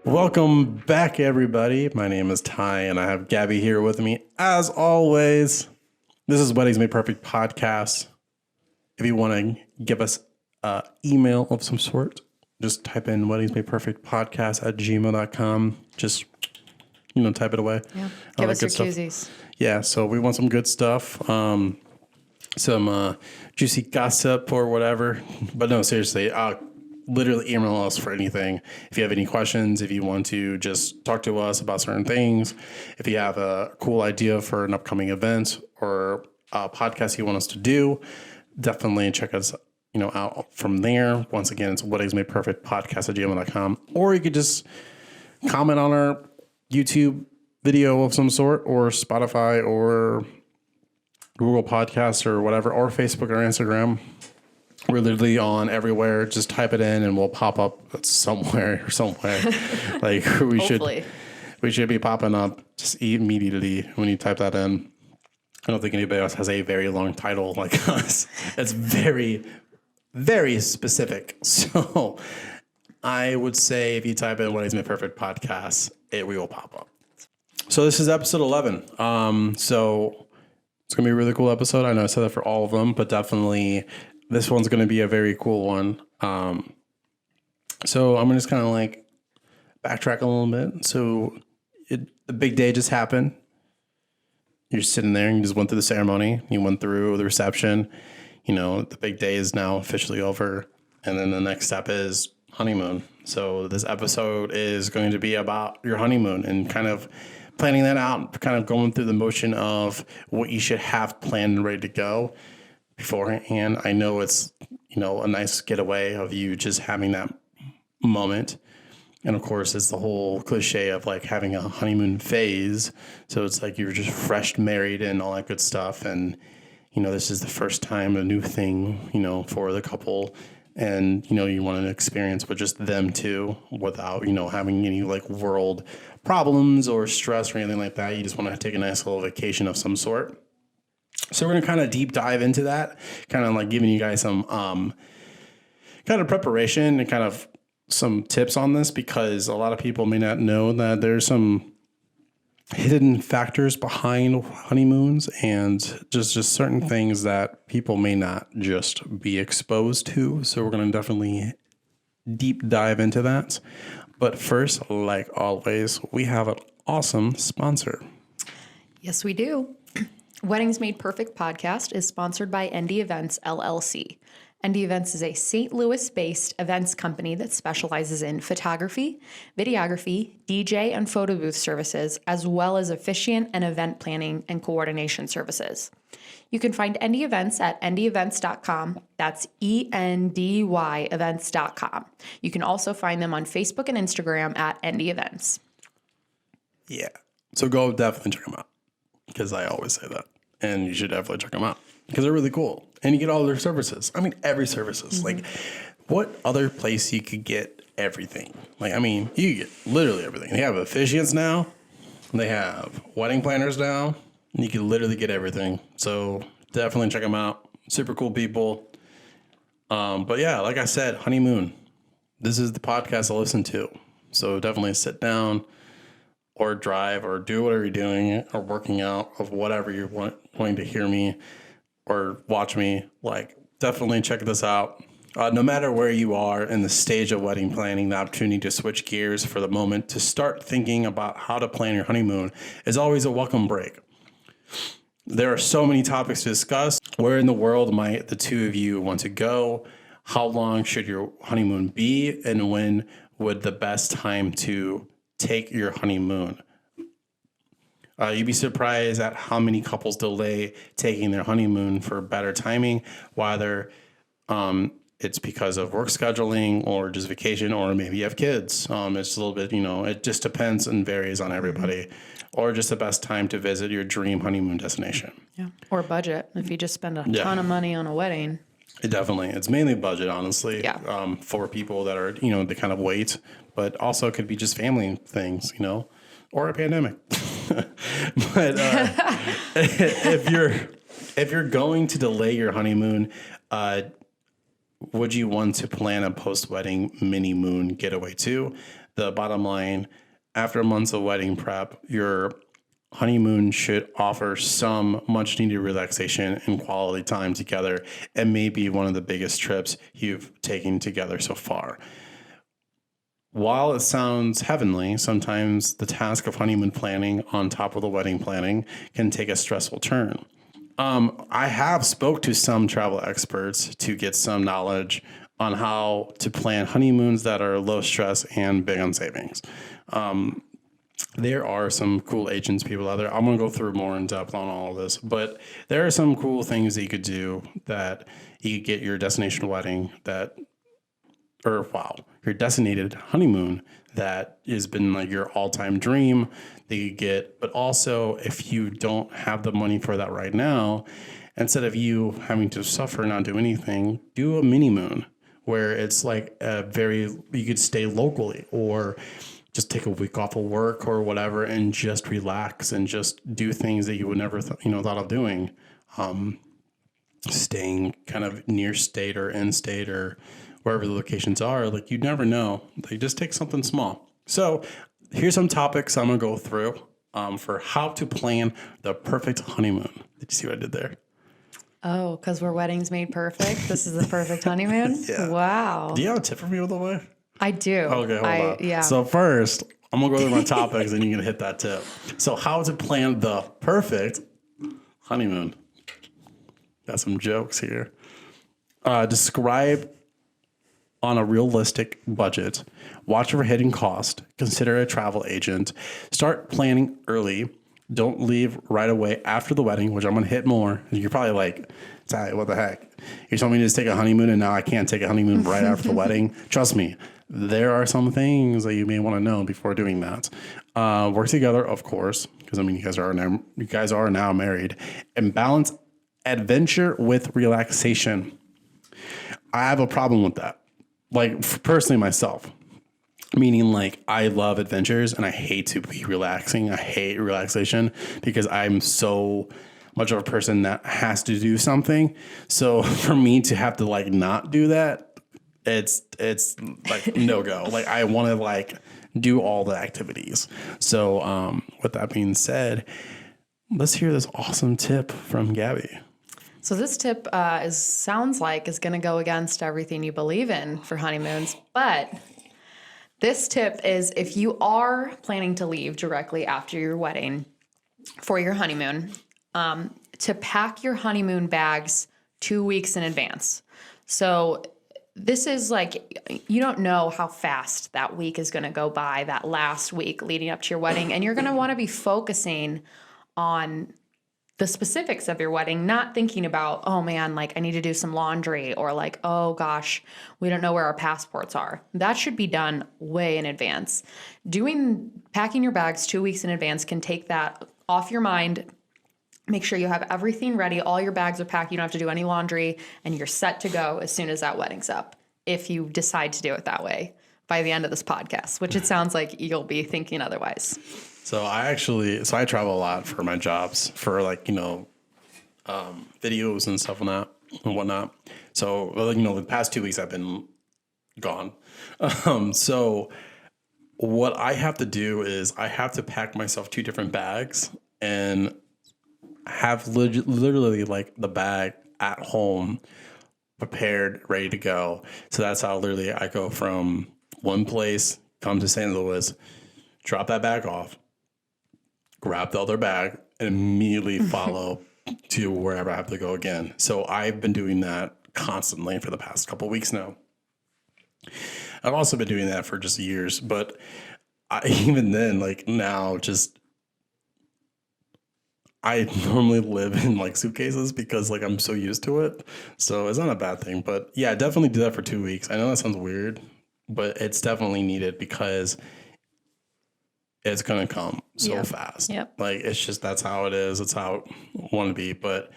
Welcome back, everybody. My name is Ty, and I have Gabby here with me, as always. This is Weddings Made Perfect podcast. If you want to give us an email of some sort, just type in Weddings Made Perfect podcast at gmail.com. Just, type it away. Yeah, give us your koozies. Yeah, so we want some good stuff. Some juicy gossip or whatever. But no, seriously, literally email us for anything. If you have any questions, if you want to just talk to us about certain things, if you have a cool idea for an upcoming event or a podcast you want us to do, definitely check us out from there. Once again, it's Weddings Made Perfect podcast at gmail.com. Or you could just comment on our YouTube video of some sort, or Spotify or Google Podcasts or whatever, or Facebook or Instagram. We're literally on everywhere. Just type it in and we'll pop up somewhere. Like we should be popping up just immediately when you type that in. I don't think anybody else has a very long title like us. It's very, very specific. So I would say if you type in Weddings Made Perfect podcast, we will pop up. So this is episode 11. So it's going to be a really cool episode. I know I said that for all of them, but definitely this one's going to be a very cool one. So I'm just kind of like backtrack a little bit. So the big day just happened. You're sitting there and you just went through the ceremony. You went through the reception. The big day is now officially over. And then the next step is honeymoon. So this episode is going to be about your honeymoon and kind of planning that out, kind of going through the motion of what you should have planned and ready to go beforehand. I know it's, a nice getaway of you just having that moment. And of course, it's the whole cliche of like having a honeymoon phase. So it's like you're just fresh married and all that good stuff. And, this is the first time a new thing, for the couple. And, you want to experience with just them too without, having any like world problems or stress or anything like that. You just want to take a nice little vacation of some sort. So we're going to kind of deep dive into that, kind of like giving you guys some kind of preparation and kind of some tips on this, because a lot of people may not know that there's some hidden factors behind honeymoons and just certain things that people may not just be exposed to. So we're going to definitely deep dive into that. But first, like always, we have an awesome sponsor. Yes, we do. Weddings Made Perfect podcast is sponsored by ND Events, LLC. ND Events is a St. Louis-based events company that specializes in photography, videography, DJ, and photo booth services, as well as officiant and event planning and coordination services. You can find ND Events at ndevents.com. That's ENDY events.com. You can also find them on Facebook and Instagram at ND Events. Yeah. So go definitely check them out, because I always say that. And you should definitely check them out because they're really cool. And you get all their services. I mean, every services. Mm-hmm. Like, what other place you could get everything? Like, I mean, you get literally everything. They have officiants now. They have wedding planners now. And you can literally get everything. So definitely check them out. Super cool people. But yeah, like I said, honeymoon. This is the podcast I listen to. So definitely sit down or drive or do whatever you're doing or working out of whatever you're wanting to hear me or watch me. Like, definitely check this out. No matter where you are in the stage of wedding planning, the opportunity to switch gears for the moment to start thinking about how to plan your honeymoon is always a welcome break. There are so many topics to discuss. Where in the world might the two of you want to go? How long should your honeymoon be? And when would the best time to take your honeymoon? You'd be surprised at how many couples delay taking their honeymoon for better timing, whether it's because of work scheduling or just vacation, or maybe you have kids. It's a little bit, it just depends and varies on everybody. Or just the best time to visit your dream honeymoon destination. Yeah. Or budget. If you just spend a ton of money on a wedding. It's mainly budget, honestly. Yeah. For people that are, they kind of wait, but also it could be just family things, or a pandemic. But if you're if you're going to delay your honeymoon, would you want to plan a post-wedding mini moon getaway too? The bottom line, after months of wedding prep, your honeymoon should offer some much needed relaxation and quality time together, and maybe one of the biggest trips you've taken together so far. While it sounds heavenly, sometimes the task of honeymoon planning on top of the wedding planning can take a stressful turn. I have spoke to some travel experts to get some knowledge on how to plan honeymoons that are low stress and big on savings. There are some cool agents people out there. I'm going to go through more in depth on all of this, but there are some cool things that you could do that you could get your destination wedding your designated honeymoon that has been like your all-time dream that you get. But also, if you don't have the money for that right now, instead of you having to suffer and not do anything, do a mini moon where it's like you could stay locally or just take a week off of work or whatever and just relax and just do things that you would never thought of doing. Staying kind of near state or in state or wherever the locations are, like you never know. They just take something small. So here's some topics I'm gonna go through for how to plan the perfect honeymoon. Did you see what I did there? Oh, because we're weddings made perfect. This is the perfect honeymoon. Yeah. Wow. Do you have a tip for me, by the way? I do. Okay, hold on. Yeah. So first, I'm gonna go through my topics, and you're gonna hit that tip. So how to plan the perfect honeymoon? Got some jokes here. Describe on a realistic budget. Watch for hidden cost. Consider a travel agent. Start planning early. Don't leave right away after the wedding, which I'm going to hit more. You're probably like, Ty, what the heck? You're telling me to just take a honeymoon and now I can't take a honeymoon right after the wedding? Trust me, there are some things that you may want to know before doing that. Work together, of course, because I mean, you guys are now married, and balance adventure with relaxation. I have a problem with that. Like personally myself, meaning like I love adventures and I hate to be relaxing. I hate relaxation because I'm so much of a person that has to do something. So for me to have to like not do that, it's like no go. Like I want to like do all the activities. So with that being said, let's hear this awesome tip from Gabby. So this tip sounds like is going to go against everything you believe in for honeymoons, but this tip is if you are planning to leave directly after your wedding for your honeymoon, to pack your honeymoon bags 2 weeks in advance. So this is like, you don't know how fast that week is going to go by, that last week leading up to your wedding, and you're going to want to be focusing on the specifics of your wedding, not thinking about, oh man, like I need to do some laundry or like, oh gosh, we don't know where our passports are. That should be done way in advance. Packing your bags 2 weeks in advance can take that off your mind. Make sure you have everything ready. All your bags are packed. You don't have to do any laundry and you're set to go as soon as that wedding's up. If you decide to do it that way by the end of this podcast, which it sounds like you'll be thinking otherwise. So I travel a lot for my jobs for like, videos and stuff and whatnot. So, the past 2 weeks I've been gone. So what I have to do is I have to pack myself 2 different bags and have literally like the bag at home prepared, ready to go. So that's how literally I go from one place, come to St. Louis, drop that bag off, grab the other bag, and immediately follow to wherever I have to go again. So I've been doing that constantly for the past couple of weeks now. I've also been doing that for just years, but even then, like now, I normally live in like suitcases because like I'm so used to it. So it's not a bad thing, but yeah, definitely do that for 2 weeks. I know that sounds weird, but it's definitely needed because it's going to come so fast. Yep. Like, it's just, that's how it is. It's how it want to be. But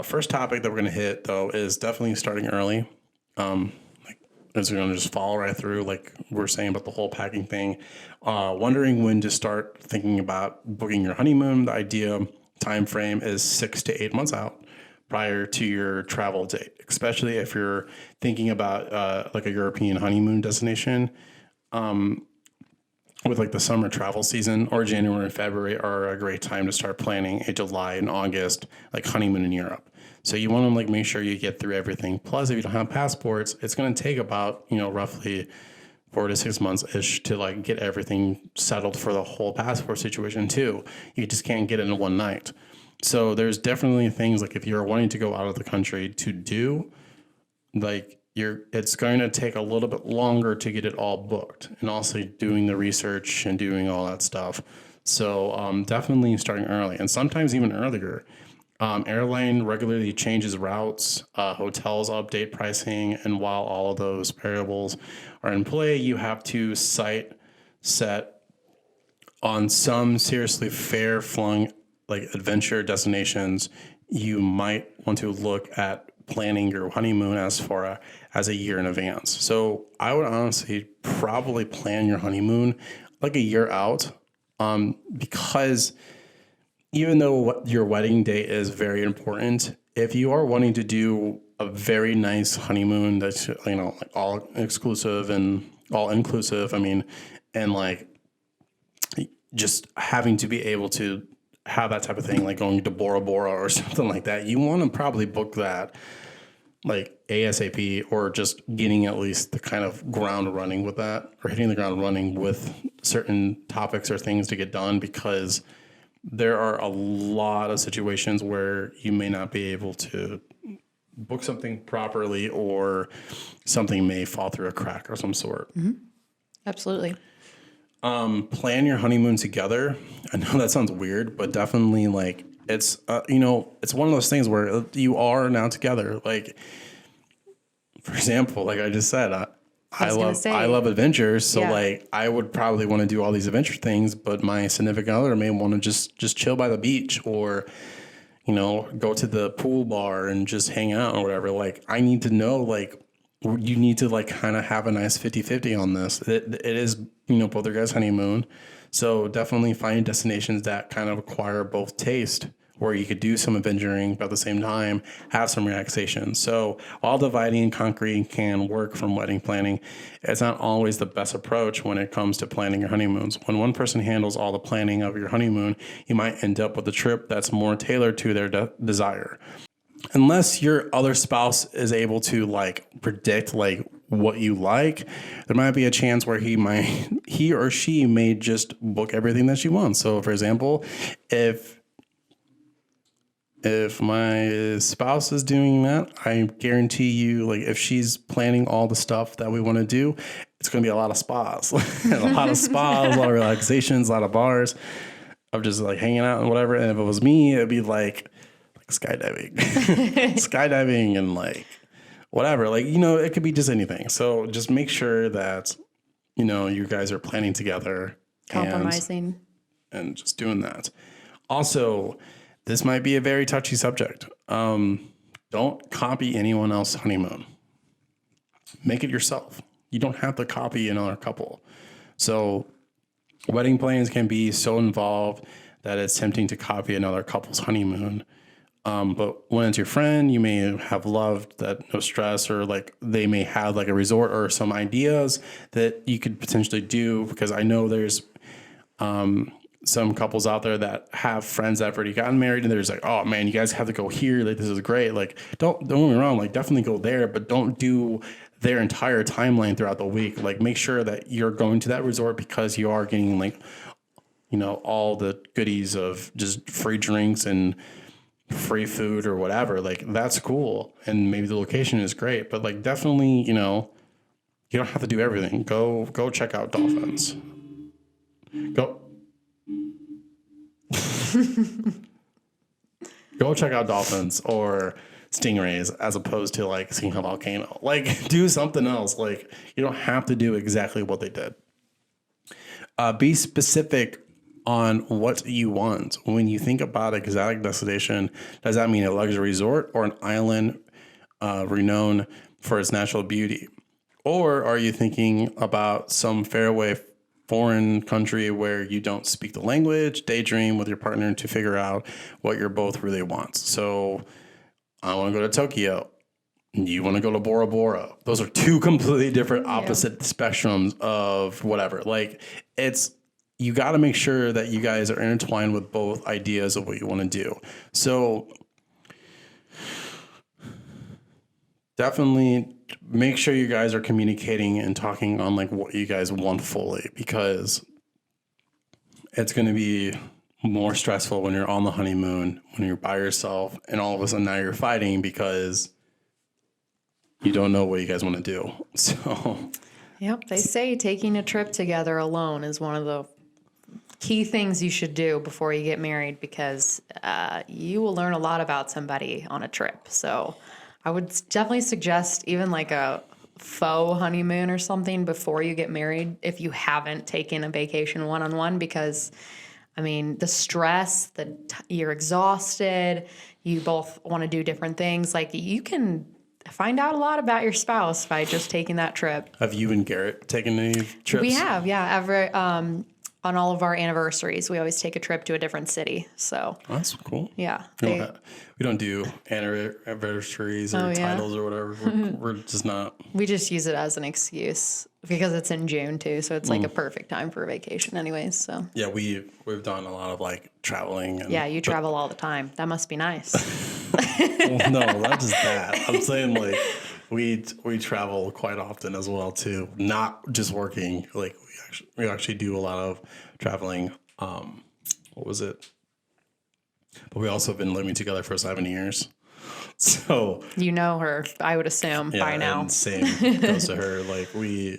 first topic that we're going to hit, though, is definitely starting early. As we're going to just follow right through, like we're saying about the whole packing thing. Wondering when to start thinking about booking your honeymoon. The idea time frame is 6 to 8 months out prior to your travel date, especially if you're thinking about like a European honeymoon destination. With like the summer travel season, or January and February are a great time to start planning a July and August like honeymoon in Europe. So you want to like make sure you get through everything. Plus, if you don't have passports, it's going to take about, roughly 4 to 6 months ish to like get everything settled for the whole passport situation too. You just can't get it in one night. So there's definitely things like if you're wanting to go out of the country to do, like it's going to take a little bit longer to get it all booked, and also doing the research and doing all that stuff. So definitely starting early, and sometimes even earlier. Airline regularly changes routes, hotels update pricing, and while all of those variables are in play, you have to set on some seriously far-flung like adventure destinations. You might want to look at planning your honeymoon as a year in advance. So I would honestly probably plan your honeymoon like a year out, because even though your wedding date is very important, if you are wanting to do a very nice honeymoon that's like all exclusive and all inclusive, and like just having to be able to have that type of thing, like going to Bora Bora or something like that, you want to probably book that like ASAP, or just getting at least the kind of ground running with that, or hitting the ground running with certain topics or things to get done, because there are a lot of situations where you may not be able to book something properly, or something may fall through a crack or some sort. Mm-hmm. Absolutely. Plan your honeymoon together. I know that sounds weird, but definitely like it's one of those things where you are now together. Like, for example, like I just said, I love adventures. So like I would probably want to do all these adventure things, but my significant other may want to just chill by the beach, or, go to the pool bar and just hang out or whatever. Like I need to know, like, you need to like kind of have a nice 50-50 on this. It is, both your guys' honeymoon. So definitely find destinations that kind of acquire both taste, where you could do some adventuring, but at the same time have some relaxation. So while dividing and conquering can work from wedding planning, it's not always the best approach when it comes to planning your honeymoons. When one person handles all the planning of your honeymoon, you might end up with a trip that's more tailored to their desire. Unless your other spouse is able to like predict like what you like, there might be a chance where he or she may just book everything that she wants. So for example, if my spouse is doing that, I guarantee you, like if she's planning all the stuff that we want to do, it's going to be a lot of spas, a lot of relaxations, a lot of bars of just like hanging out and whatever. And if it was me, it'd be like skydiving and like whatever, like, it could be just anything. So just make sure that, you guys are planning together, compromising and just doing that. Also, this might be a very touchy subject. Don't copy anyone else's honeymoon. Make it yourself. You don't have to copy another couple. So wedding plans can be so involved that it's tempting to copy another couple's honeymoon. But when it's your friend, you may have loved that, no stress, or like they may have like a resort or some ideas that you could potentially do, because I know there's some couples out there that have friends that have already gotten married, and there's like, oh man, you guys have to go here. Like, this is great. Like, don't get me wrong. Like, definitely go there, but don't do their entire timeline throughout the week. Like, make sure that you're going to that resort because you are getting like, all the goodies of just free drinks and free food or whatever. Like, that's cool. And maybe the location is great, but like, definitely, you don't have to do everything. Go check out dolphins. Go check out dolphins or stingrays, as opposed to like seeing a volcano. Like, do something else. Like, you don't have to do exactly what they did. Be specific on what you want. When you think about exotic destination, does that mean a luxury resort or an island renowned for its natural beauty? Or are you thinking about some faraway foreign country where you don't speak the language, daydream with your partner to figure out what you're both really want. So I want to go to Tokyo. You want to go to Bora Bora. Those are two completely different opposite spectrums of whatever. Like you got to make sure that you guys are intertwined with both ideas of what you want to do. So definitely make sure you guys are communicating and talking on like what you guys want fully, because it's going to be more stressful when you're on the honeymoon, when you're by yourself, and all of a sudden now you're fighting because you don't know what you guys want to do. So, yep, they say taking a trip together alone is one of the key things you should do before you get married, because you will learn a lot about somebody on a trip. So I would definitely suggest even like a faux honeymoon or something before you get married if you haven't taken a vacation one-on-one, because I mean, the stress, you're exhausted, you both want to do different things. Like, you can find out a lot about your spouse by just taking that trip. Have you and Garrett taken any trips? We have, yeah. On all of our anniversaries, we always take a trip to a different city. So that's cool. Yeah. We don't do anniversaries or titles or whatever. We're just not. We just use it as an excuse because it's in June too. So it's like a perfect time for a vacation anyways. So yeah, we've done a lot of like traveling. Yeah, you travel all the time. That must be nice. Well, no, not just that. I'm saying like we travel quite often as well too. Not just working. Like we actually do a lot of traveling. What was it? But we also have been living together for 7 years. So you know her, I would assume, by now. And same goes to her. Like we're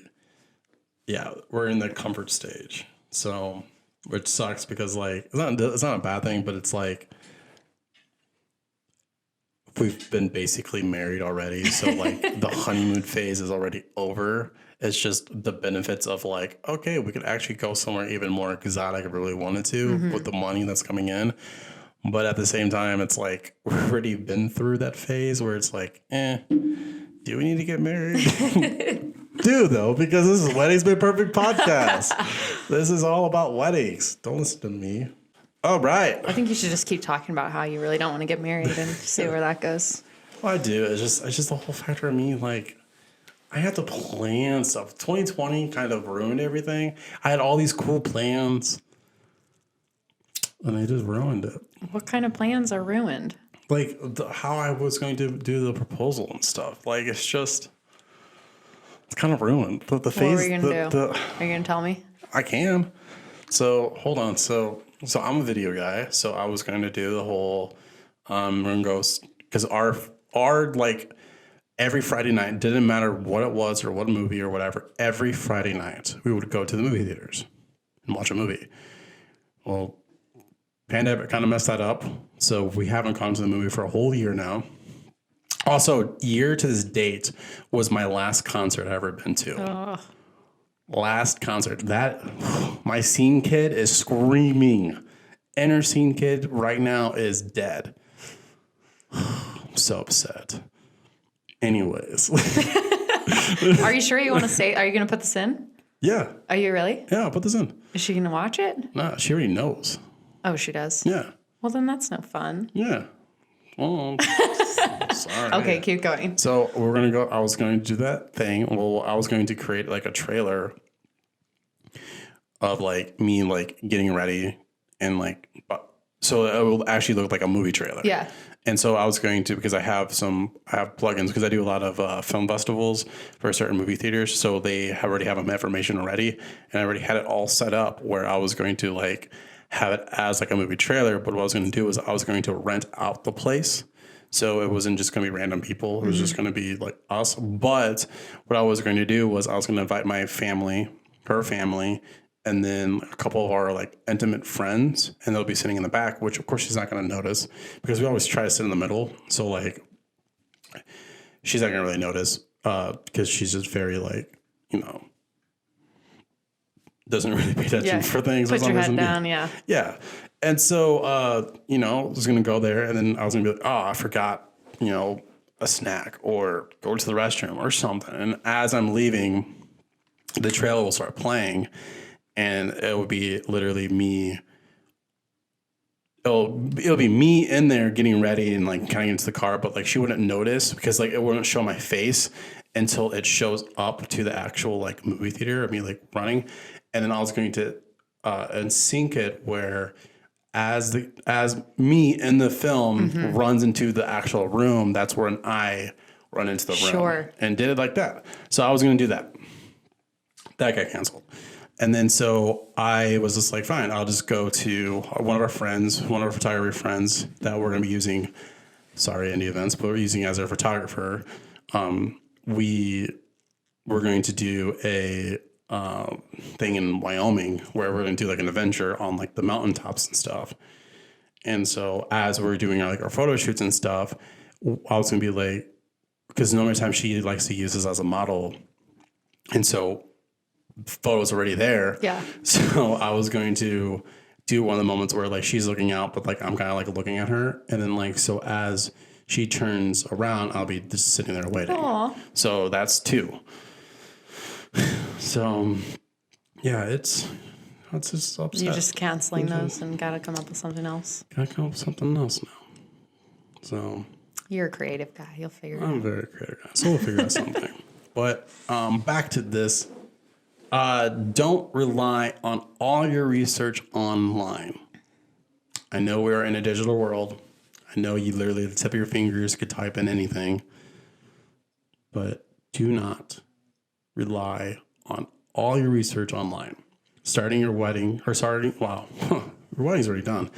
in the comfort stage. So, which sucks because like it's not a bad thing, but it's like we've been basically married already. So like the honeymoon phase is already over. It's just the benefits of like, okay, we could actually go somewhere even more exotic if we really wanted to with the money that's coming in. But at the same time, it's like we've already been through that phase where it's like, do we need to get married? Do, though, because this is Weddings Made Perfect podcast. This is all about weddings. Don't listen to me. All right. I think you should just keep talking about how you really don't want to get married and see where that goes. Well, I do. It's just the whole factor of me, like, I had to plan stuff. 2020 kind of ruined everything. I had all these cool plans, and they just ruined it. What kind of plans are ruined? Like how I was going to do the proposal and stuff. Like it's kind of ruined. The phase. What were you gonna do? Are you gonna tell me? I can. So hold on. So I'm a video guy. So I was going to do the whole. We're gonna go because our like every Friday night, didn't matter what it was or what movie or whatever. Every Friday night we would go to the movie theaters and watch a movie. Well, pandemic kind of messed that up. So we haven't gone to the movie for a whole year now. Also, year to this date was my last concert I've ever been to. Last concert. My scene kid is screaming. Inner scene kid right now is dead. I'm so upset. Anyways. Are you sure you want to say, are you going to put this in? Yeah. Are you really? Yeah, I'll put this in. Is she going to watch it? Nah, she already knows. Oh, she does? Yeah. Well, then that's no fun. Yeah. Well, sorry. Okay, keep going. So we're going to go. I was going to do that thing. Well, I was going to create like a trailer of like me like getting ready and like, so it will actually look like a movie trailer. Yeah. And so I was going to, because I have plugins because I do a lot of film festivals for certain movie theaters. So they already have information already. And I already had it all set up where I was going to like have it as like a movie trailer. But what I was going to do was I was going to rent out the place. So it wasn't just going to be random people. It was just going to be like us. But what I was going to do was I was going to invite my family, her family, and then a couple of our like intimate friends, and they'll be sitting in the back, which of course she's not going to notice because we always try to sit in the middle. So like, she's not going to really notice because she's just very like, doesn't really pay attention for things. Put your head down, yeah. Yeah. And so, I was going to go there and then I was going to be like, oh, I forgot, a snack or go to the restroom or something. And as I'm leaving, the trailer will start playing. and it would be literally me. It'll be me in there getting ready and like getting into the car, but like she wouldn't notice because like it wouldn't show my face until it shows up to the actual like movie theater of me like running, and then I was going to and sync it where as me in the film runs into the actual room, that's when I run into the room. Sure. And did it like that. So I was going to do that. That got canceled. And then so I was just like, fine, I'll just go to one of our photography friends that we're going to be using, sorry, Indie Events, but we're using as our photographer. We're going to do a thing in Wyoming where we're going to do like an adventure on like the mountaintops and stuff. And so as we're doing our photo shoots and stuff, I was going to be like, because normally time she likes to use this as a model. And so photos already there. Yeah. So I was going to do one of the moments where like she's looking out, but like I'm kind of like looking at her. And then like, so as she turns around, I'll be just sitting there waiting. Aww. So that's 2. So yeah, it's just upset. You're just canceling those and got to come up with something else. Gotta come up with something else now. So You're a creative guy. You'll figure it out. I'm a very creative guy, so we'll figure out something. But back to this. Don't rely on all your research online. I know we are in a digital world. I know you literally at the tip of your fingers could type in anything. But do not rely on all your research online. Your wedding's already done.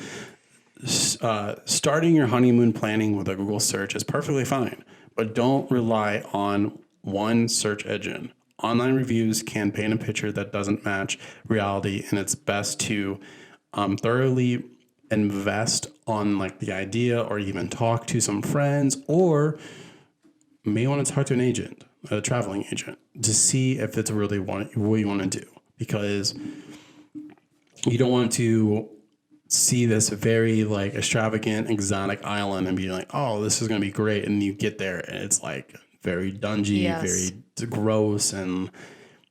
Starting your honeymoon planning with a Google search is perfectly fine, but don't rely on one search engine. Online reviews can paint a picture that doesn't match reality, and it's best to thoroughly invest on like the idea, or even talk to some friends, or may want to talk to an agent, a traveling agent, to see if it's really what you want to do, because you don't want to see this very like extravagant, exotic island and be like, oh, this is going to be great. And you get there and it's like very dungy, very gross, and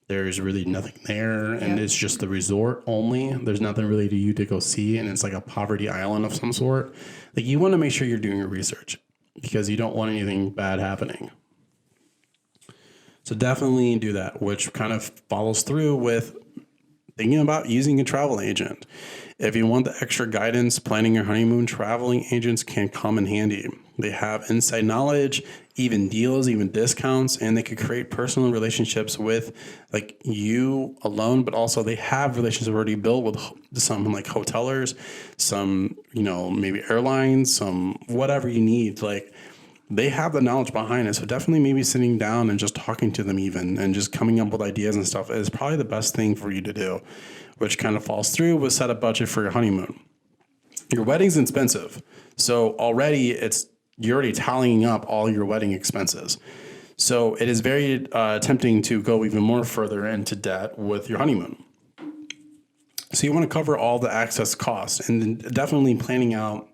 there's really nothing there. And it's just the resort only. There's nothing really to you to go see. And it's like a poverty island of some sort. Like, you want to make sure you're doing your research because you don't want anything bad happening. So definitely do that, which kind of follows through with thinking about using a travel agent. If you want the extra guidance planning your honeymoon, traveling agents can come in handy. They have inside knowledge, even deals, even discounts, and they could create personal relationships with like you alone, but also they have relationships already built with some like hotelers, some, maybe airlines, some whatever you need. Like, they have the knowledge behind it. So definitely maybe sitting down and just talking to them even and just coming up with ideas and stuff is probably the best thing for you to do, which kind of falls through with set a budget for your honeymoon. Your wedding's expensive. So you're already tallying up all your wedding expenses. So it is very tempting to go even more further into debt with your honeymoon. So you want to cover all the excess costs, and then definitely planning out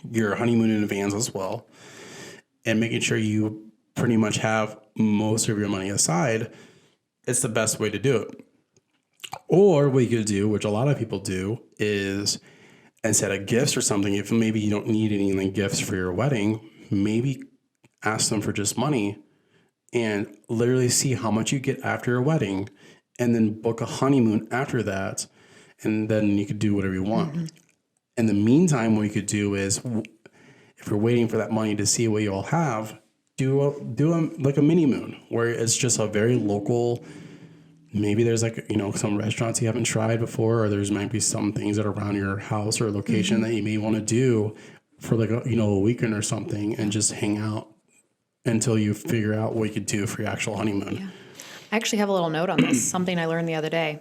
your honeymoon in advance as well, and making sure you pretty much have most of your money aside. It's the best way to do it. Or what you could do, which a lot of people do, is instead of gifts or something, if maybe you don't need any gifts for your wedding, maybe ask them for just money and literally see how much you get after your wedding, and then book a honeymoon after that. And then you could do whatever you want. Mm-hmm. In the meantime, what you could do is, if you're waiting for that money to see what you all have, do a mini moon where it's just a very local. Maybe there's some restaurants you haven't tried before, or there's might be some things that are around your house or location that you may want to do for a weekend or something, and just hang out until you figure out what you could do for your actual honeymoon. Yeah. I actually have a little note on this, something I learned the other day.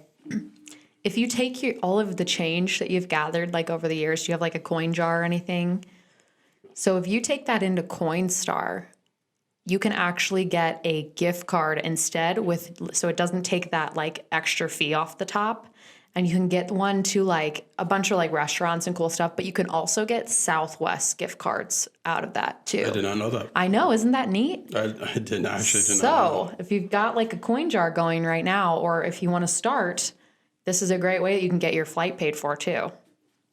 If you take all of the change that you've gathered over the years, do you have a coin jar or anything? So if you take that into Coinstar, you can actually get a gift card instead so it doesn't take that extra fee off the top, and you can get one to a bunch of restaurants and cool stuff, but you can also get Southwest gift cards out of that too. I did not know that. I know. Isn't that neat? I didn't know. So if you've got a coin jar going right now, or if you want to start, This is a great way that you can get your flight paid for too.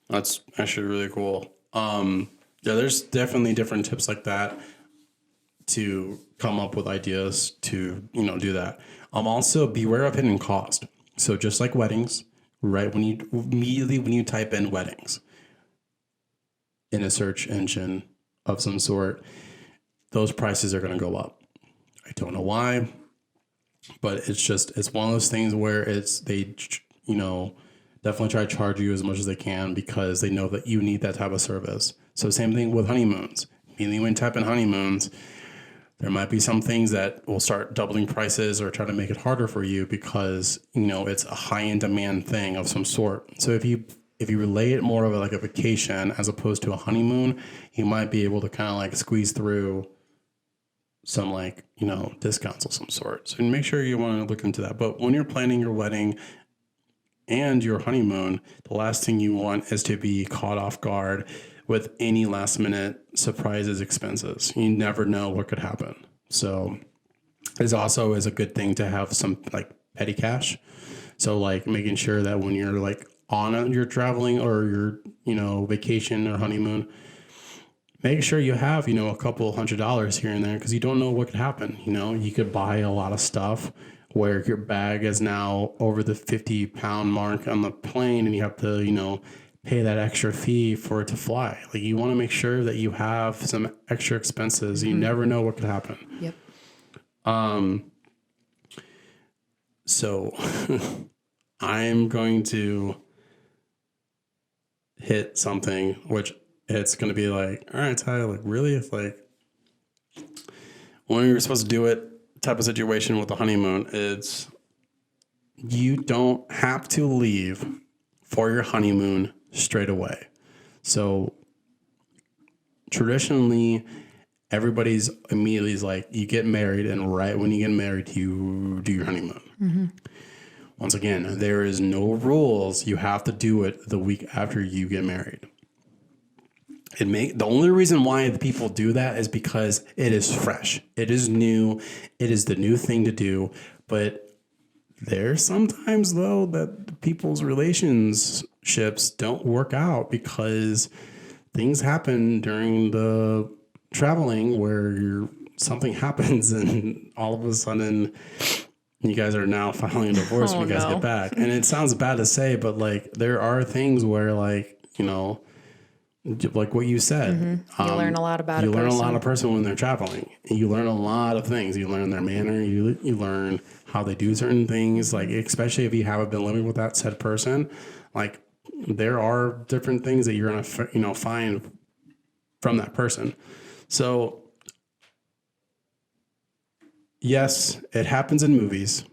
That's actually really cool. Yeah, there's definitely different tips like that to come up with ideas to, do that. Also beware of hidden cost. So just like weddings, right? When you type in weddings in a search engine of some sort, those prices are going to go up. I don't know why, but it's one of those things where they definitely try to charge you as much as they can because they know that you need that type of service. So same thing with honeymoons. Immediately when you type in honeymoons, there might be some things that will start doubling prices or try to make it harder for you because, it's a high in demand thing of some sort. So if you relay it more of like a vacation as opposed to a honeymoon, you might be able to kind of like squeeze through some discounts of some sort. So make sure you want to look into that. But when you're planning your wedding and your honeymoon, the last thing you want is to be caught off guard with any last minute surprises, expenses. You never know what could happen. So it also is a good thing to have some like petty cash. So like making sure that when you're like on your traveling or your, vacation or honeymoon, make sure you have, a couple $100 here and there because you don't know what could happen. You could buy a lot of stuff where your bag is now over the 50-pound mark on the plane and you have to, pay that extra fee for it to fly. Like you want to make sure that you have some extra expenses. You never know what could happen. Yep. So I'm going to hit something, which it's going to be like, all right, Ty, like really? It's like when you're supposed to do it type of situation with the honeymoon, it's you don't have to leave for your honeymoon straight away. So traditionally, everybody's immediately is like, you get married and right when you get married, you do your honeymoon. Mm-hmm. Once again, there is no rules. You have to do it the week after you get married. The only reason why the people do that is because it is fresh. It is new. It is the new thing to do. But there's sometimes though that people's relationships don't work out because things happen during the traveling where something happens and all of a sudden you guys are now filing a divorce when you guys get back. And it sounds bad to say, but like there are things where like, like what you said, You learn a lot about you learn a lot of person when they're traveling and you learn a lot of things. You learn their manner. You learn how they do certain things. Like, especially if you haven't been living with that said person, like there are different things that you're going to, find from that person. So yes, it happens in movies.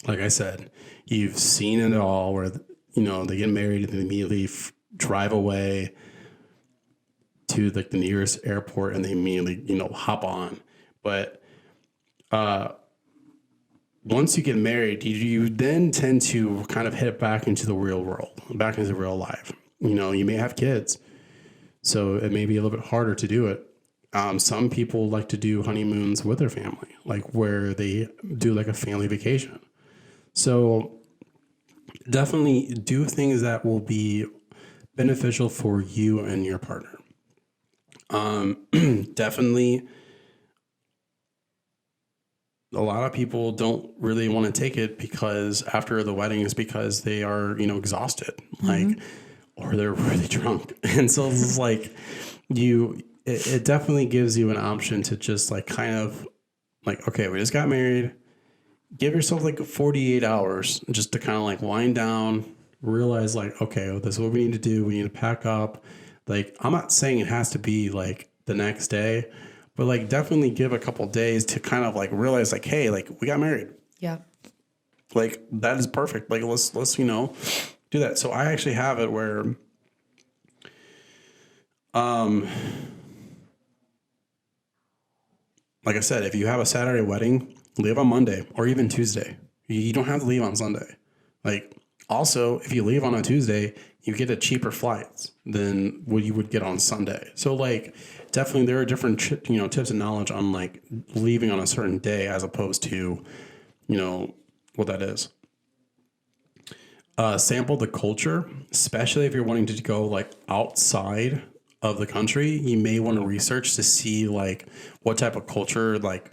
Like I said, you've seen it all where, they get married and they immediately drive away to like the nearest airport and they immediately, hop on. But once you get married, you then tend to kind of head back into the real world, back into real life. You may have kids, so it may be a little bit harder to do it. Some people like to do honeymoons with their family, like where they do like a family vacation. So definitely do things that will be beneficial for you and your partner. Definitely a lot of people don't really want to take it because after the wedding is because they are, exhausted, like, or they're really drunk. And so it's like it definitely gives you an option to just like kind of like, okay, we just got married. Give yourself like 48 hours just to kind of like wind down, realize like, okay, well, this is what we need to do. We need to pack up. Like, I'm not saying it has to be like the next day, but like definitely give a couple days to kind of like realize like, hey, like we got married. Yeah. Like that is perfect. Like let's do that. So I actually have it where like I said, if you have a Saturday wedding, leave on Monday or even Tuesday. You don't have to leave on Sunday. Like also, if you leave on a Tuesday, you get a cheaper flights than what you would get on Sunday. So like definitely there are different, tips and knowledge on like leaving on a certain day as opposed to, what that is. Sample the culture, especially if you're wanting to go like outside of the country. You may want to research to see like what type of culture, like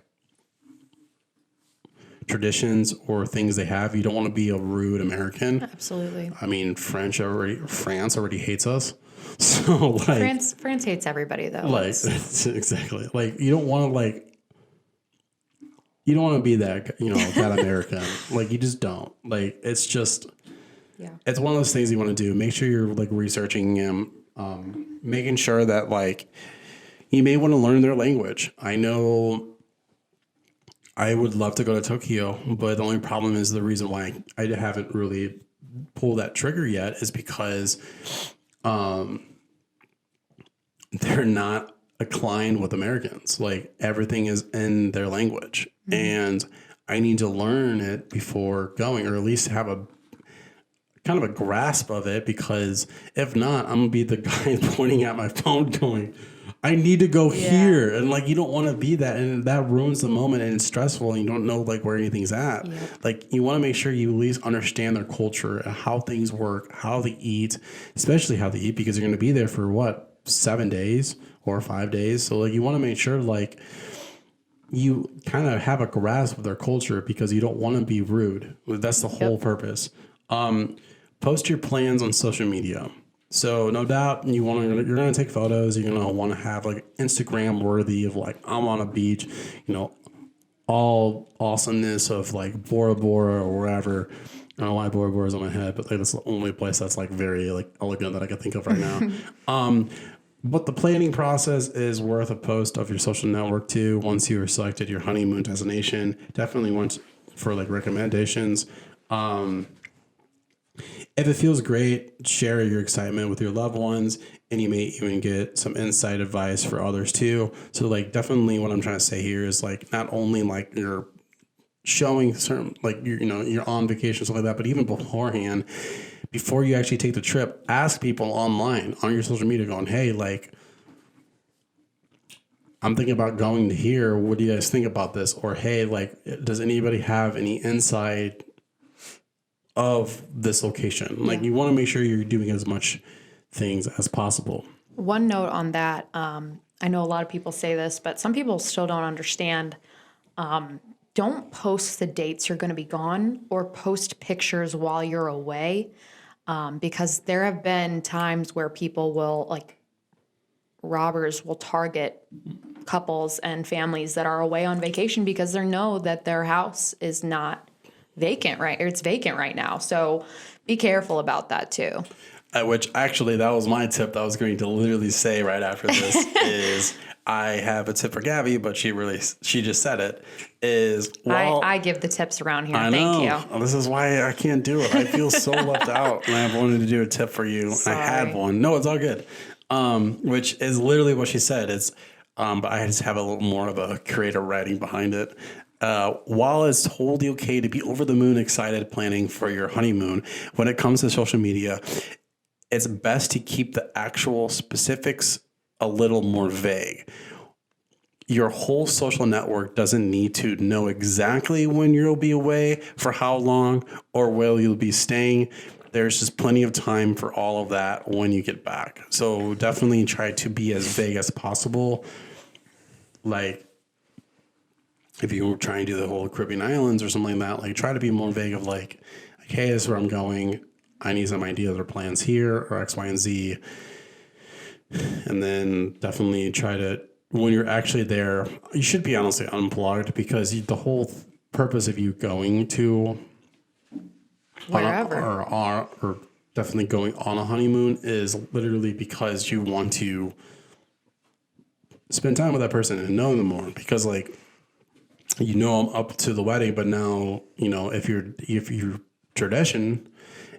traditions or things they have. You don't want to be a rude American. Absolutely. I mean, France already hates us. So like France hates everybody though. like exactly. Like you don't want to be that, that American. Like you just don't. Like it's just it's one of those things you want to do. Make sure you're like researching them, making sure that like you may want to learn their language. I know I would love to go to Tokyo, but the only problem is the reason why I haven't really pulled that trigger yet is because they're not inclined with Americans. Like everything is in their language, and I need to learn it before going, or at least have a kind of a grasp of it, because if not, I'm gonna be the guy pointing at my phone going, I need to go here. And like, you don't want to be that. And that ruins the moment, and it's stressful, and you don't know like where anything's at. Yep. Like you want to make sure you at least understand their culture and how things work, how they eat, especially how they eat, because you're going to be there for 7 days or 5 days. So like, you want to make sure like you kind of have a grasp of their culture, because you don't want to be rude. That's the whole purpose. Post your plans on social media. So no doubt you're going to take photos. You're going to want to have like Instagram worthy of like, I'm on a beach, all awesomeness of like Bora Bora or wherever. I don't know why Bora Bora is on my head, but like, that's the only place that's like very like elegant that I can think of right now. But the planning process is worth a post of your social network too. Once you are selected your honeymoon destination, definitely once for like recommendations. If it feels great, share your excitement with your loved ones, and you may even get some insight advice for others too. So like definitely what I'm trying to say here is like not only like you're showing certain like you're on vacation, stuff like that, but even beforehand, before you actually take the trip, ask people online on your social media going, hey, like I'm thinking about going to here. What do you guys think about this? Or hey, like does anybody have any insight of this location? Like you want to make sure you're doing as much things as possible. One note on that, I know a lot of people say this, but some people still don't understand. Don't post the dates you're going to be gone, or post pictures while you're away, because there have been times where people will, like robbers will target couples and families that are away on vacation because they know that their house is not vacant, right? Or it's vacant right now. So be careful about that too. Which actually, that was my tip that I was going to literally say right after this is I have a tip for Gabby, but she just said it is. Well, I give the tips around here. I Thank know. You. This is why I can't do it. I feel so left out, and I wanted to do a tip for you. Sorry. I had one. No, it's all good. Which is literally what she said. It's, but I just have a little more of a creative writing behind it. While it's totally okay to be over the moon excited planning for your honeymoon, when it comes to social media, it's best to keep the actual specifics a little more vague. Your whole social network doesn't need to know exactly when you'll be away, for how long, or where you'll be staying. There's just plenty of time for all of that when you get back. So definitely try to be as vague as possible. Like, if you were trying to do the whole Caribbean islands or something like that, like try to be more vague of like, hey, this is where I'm going. I need some ideas or plans here or X, Y, and Z. And then definitely try to, when you're actually there, you should be honestly unplugged, because the whole purpose of you going to wherever or definitely going on a honeymoon is literally because you want to spend time with that person and know them more. Because like, I'm up to the wedding, but now, if you're tradition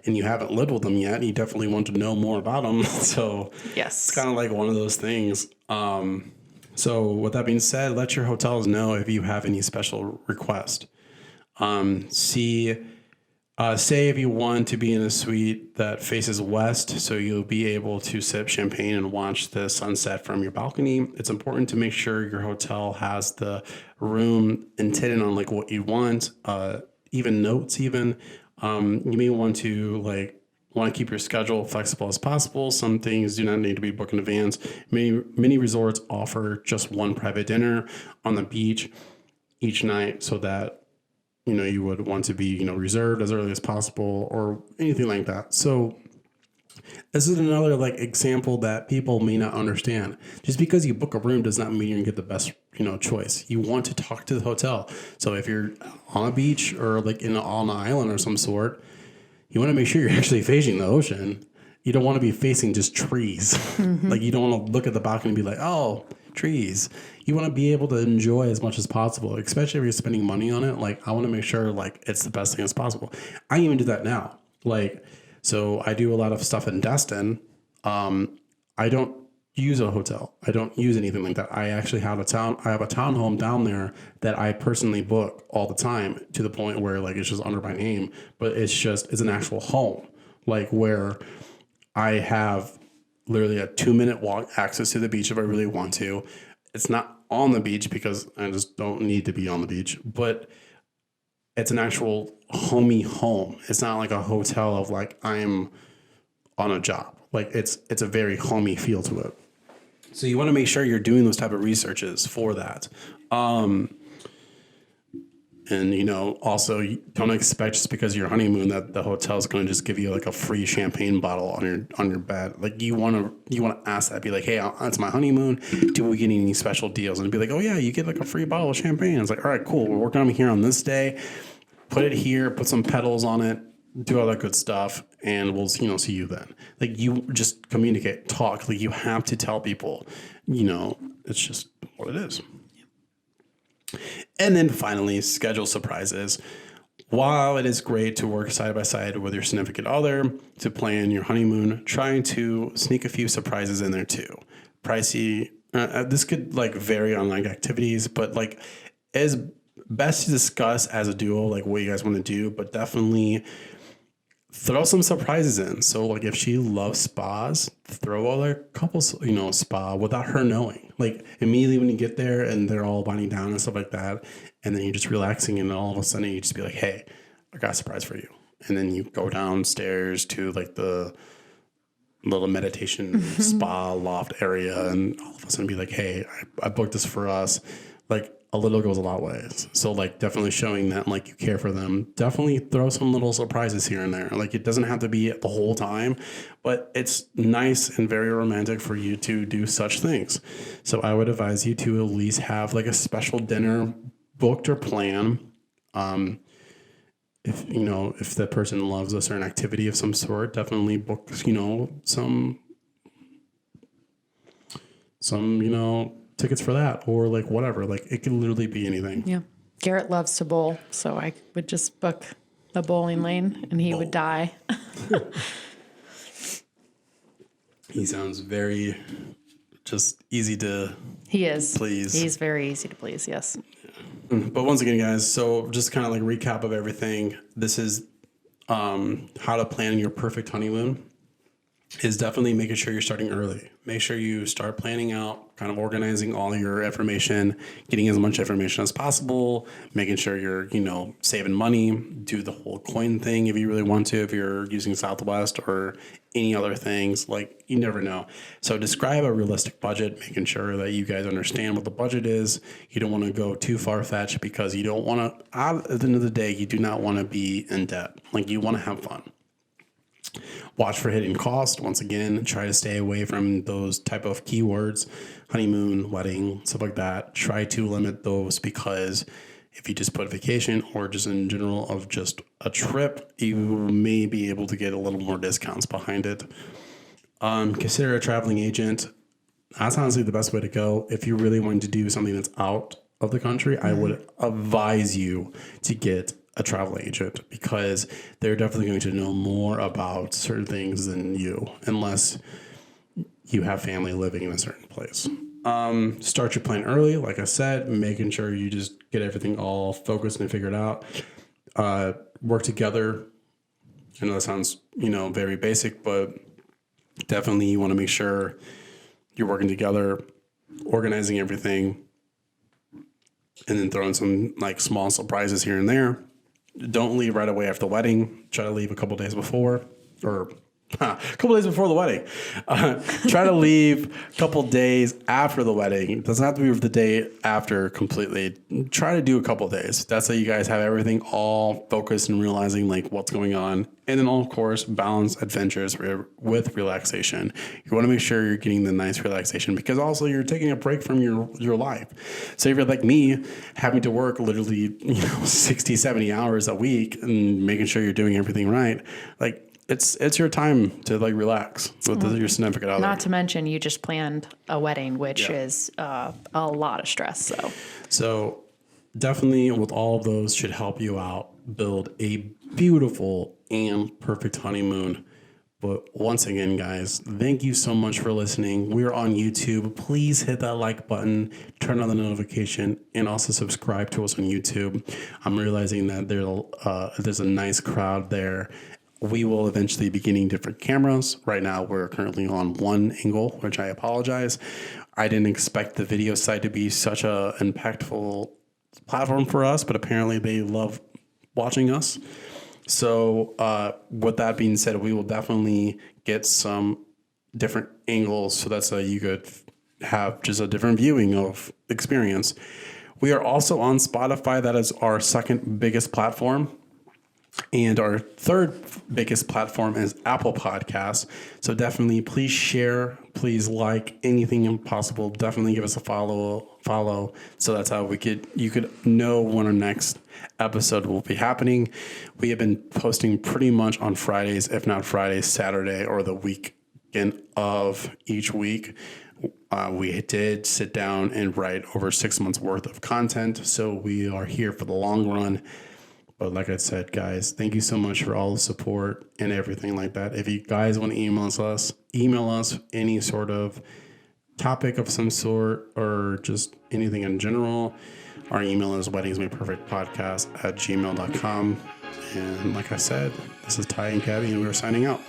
and you haven't lived with them yet, you definitely want to know more about them. So yes, it's kind of like one of those things. So with that being said, let your hotels know if you have any special request. Say if you want to be in a suite that faces west, so you'll be able to sip champagne and watch the sunset from your balcony. It's important to make sure your hotel has the room intended on like what you want, even notes even. You may want to keep your schedule flexible as possible. Some things do not need to be booked in advance. Many resorts offer just one private dinner on the beach each night, so that you would want to be reserved as early as possible or anything like that. So this is another example that people may not understand. Just because you book a room does not mean you're gonna get the best choice. You want to talk to the hotel. So if you're on a beach or on an island or some sort, you want to make sure you're actually facing the ocean. You don't want to be facing just trees. Mm-hmm. You don't want to look at the balcony and be like, oh, trees. You want to be able to enjoy as much as possible, especially if you're spending money on it. I want to make sure it's the best thing as possible. I even do that now. So I do a lot of stuff in Destin. I don't use a hotel. I don't use anything like that. I actually have I have a townhome down there that I personally book all the time, to the point where it's just under my name, but it's an actual home, where I have literally a 2-minute walk access to the beach if I really want to. It's not on the beach because I just don't need to be on the beach, but it's an actual homey home. It's not like a hotel of I'm on a job. It's a very homey feel to it. So you want to make sure you're doing those type of researches for that. And also don't expect just because you're honeymoon that the hotel is going to just give you a free champagne bottle on your bed. You want to ask that, be like, hey, it's my honeymoon. Do we get any special deals? And be like, oh yeah, you get a free bottle of champagne. It's all right, cool. We're coming here on this day. Put it here. Put some petals on it. Do all that good stuff, and we'll see you then. You just communicate, talk. You have to tell people. It's just what it is. And then finally, schedule surprises. While it is great to work side by side with your significant other to plan your honeymoon, try to sneak a few surprises in there too. Pricey. This could vary on activities, but is best to discuss as a duo what you guys want to do, but definitely throw some surprises in. So if she loves spas, throw other couples, spa without her knowing. Immediately when you get there and they're all winding down and stuff like that, and then you're just relaxing, and all of a sudden you just be like, hey, I got a surprise for you. And then you go downstairs to the little meditation spa loft area, and all of a sudden be like, hey, I booked this for us. A little goes a lot of ways. So definitely showing that you care for them. Definitely throw some little surprises here and there. It doesn't have to be the whole time, but it's nice and very romantic for you to do such things. So I would advise you to at least have a special dinner booked or planned. If that person loves a certain activity of some sort, definitely book some tickets for that, or whatever. It can literally be anything. Yeah. Garrett loves to bowl, so I would just book the bowling lane and he would die. He sounds very just easy to please. He's very easy to please, yes. But once again, guys, so just kind of recap of everything. This is how to plan your perfect honeymoon. Is definitely making sure you're starting early. Make sure you start planning out, kind of organizing all your information, getting as much information as possible, making sure you're, saving money, do the whole coin thing if you really want to, if you're using Southwest or any other things, you never know. So describe a realistic budget, making sure that you guys understand what the budget is. You don't want to go too far-fetched because you don't want to, at the end of the day, you do not want to be in debt. You want to have fun. Watch for hidden cost. Once again, try to stay away from those type of keywords, honeymoon, wedding, stuff like that. Try to limit those, because if you just put vacation or just in general of just a trip, you may be able to get a little more discounts behind it. Consider a traveling agent. That's honestly the best way to go. If you really want to do something that's out of the country, I would advise you to get a travel agent, because they're definitely going to know more about certain things than you, unless you have family living in a certain place. Start your plan early, like I said, making sure you just get everything all focused and figured out. Work together. I know that sounds, very basic, but definitely you want to make sure you're working together, organizing everything, and then throwing some small surprises here and there. don't leave right away after the wedding. Try to leave a couple days before, or a couple days before the wedding. Try to leave a couple days after the wedding. It doesn't have to be the day after completely. Try to do a couple days. That's how you guys have everything all focused and realizing like what's going on. And then, of course, balance adventures with relaxation. You want to make sure you're getting the nice relaxation because also you're taking a break from your life. So if you're like me, having to work literally 60, 70 hours a week and making sure you're doing everything right, like it's your time to like relax with your significant other. Not to mention you just planned a wedding, which is a lot of stress. So definitely with all of those should help you out build a beautiful and perfect honeymoon. But once again, guys, thank you so much for listening. We're on YouTube. Please hit that like button, turn on the notification, and also subscribe to us on YouTube. I'm realizing that there's a nice crowd there. We will eventually be getting different cameras. Right now, we're currently on one angle, which I apologize. I didn't expect the video site to be such a impactful platform for us, but apparently they love watching us. So with that being said, we will definitely get some different angles so that's how you could have just a different viewing of experience. We are also on Spotify. That is our second biggest platform. And our third biggest platform is Apple Podcasts. So definitely please share, please like anything possible. Definitely give us a follow. So that's how you could know when our next episode will be happening. We have been posting pretty much on Fridays, if not Friday, Saturday, or the weekend of each week. We did sit down and write over 6 months worth of content. So we are here for the long run. But like I said, guys, thank you so much for all the support and everything like that. If you guys want to email us any sort of topic of some sort or just anything in general. Our email is weddingsmadeperfectpodcast@gmail.com. And like I said, this is Ty and Gabby, and we're signing out.